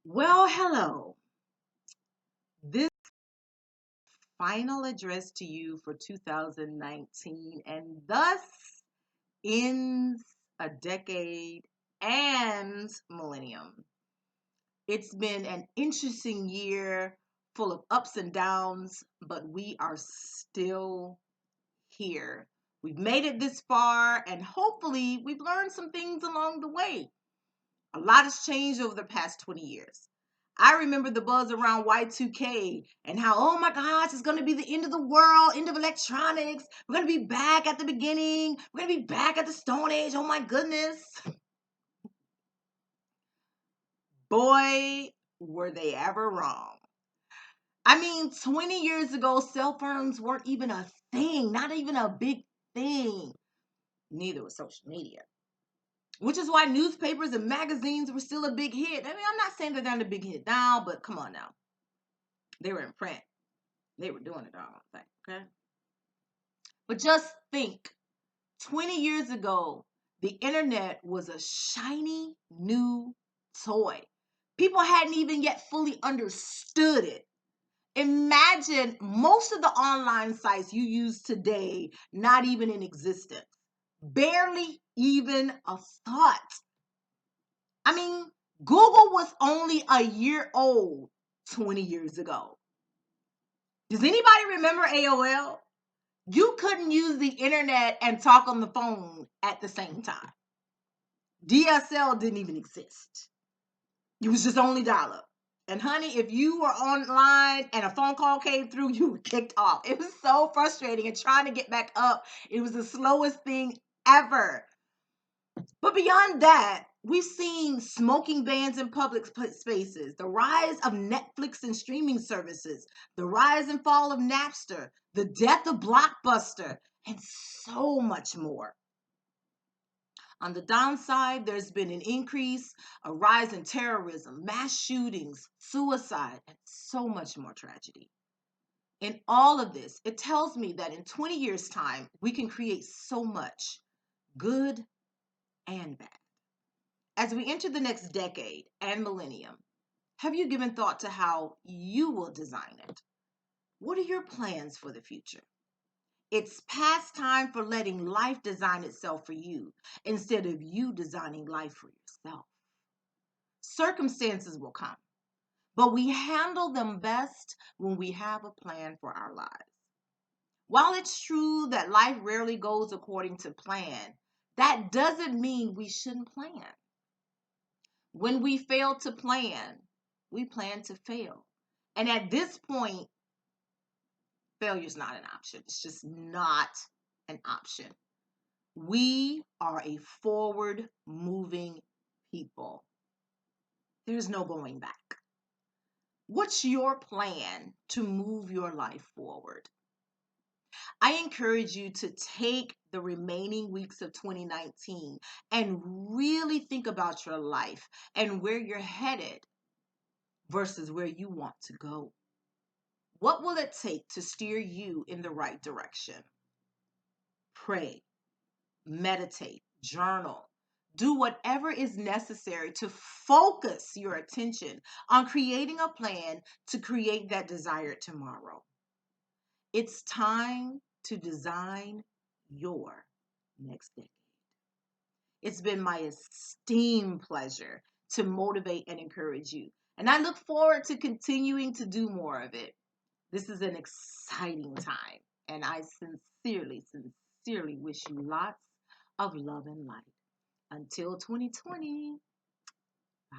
Well, hello. This final address to you for 2019 and thus ends a decade and millennium. It's been an interesting year full of ups and downs, but we are still here. We've made it this far, and hopefully, we've learned some things along the way. A lot has changed over the past 20 years. I remember the buzz around Y2K and how, oh my gosh, it's going to be the end of the world, end of electronics. We're going to be back at the beginning. We're going to be back at the Stone Age. Oh my goodness. Boy, were they ever wrong. I mean, 20 years ago, cell phones weren't even a thing, not even a big thing. Neither was social media. Which is why newspapers and magazines were still a big hit. I mean, I'm not saying that they're not a big hit now, but come on now. They were in print. They were doing it all thing, okay? But just think, 20 years ago, the internet was a shiny new toy. People hadn't even yet fully understood it. Imagine most of the online sites you use today not even in existence. Barely even a thought. I mean, Google was only a year old 20 years ago. Does anybody remember AOL? You couldn't use the internet and talk on the phone at the same time. DSL didn't even exist. It was just only dial up. And honey, if you were online and a phone call came through, you were kicked off. It was so frustrating, and trying to get back up, it was the slowest thing ever. But beyond that, we've seen smoking bans in public spaces, the rise of Netflix and streaming services, the rise and fall of Napster, the death of Blockbuster, and so much more. On the downside, there's been an increase, a rise in terrorism, mass shootings, suicide, and so much more tragedy. In all of this, it tells me that in 20 years' time, we can create so much good and bad. As we enter the next decade and millennium, have you given thought to how you will design it? What are your plans for the future? It's past time for letting life design itself for you instead of you designing life for yourself. Circumstances will come, but we handle them best when we have a plan for our lives. While it's true that life rarely goes according to plan, that doesn't mean we shouldn't plan. When we fail to plan, we plan to fail. And at this point, failure is not an option. It's just not an option. We are a forward moving people. There's no going back. What's your plan to move your life forward? I encourage you to take the remaining weeks of 2019 and really think about your life and where you're headed versus where you want to go. What will it take to steer you in the right direction? Pray, meditate, journal. Do whatever is necessary to focus your attention on creating a plan to create that desired tomorrow. It's time to design your next decade. It's been my esteemed pleasure to motivate and encourage you. And I look forward to continuing to do more of it. This is an exciting time, and I sincerely wish you lots of love and light. Until 2020, bye.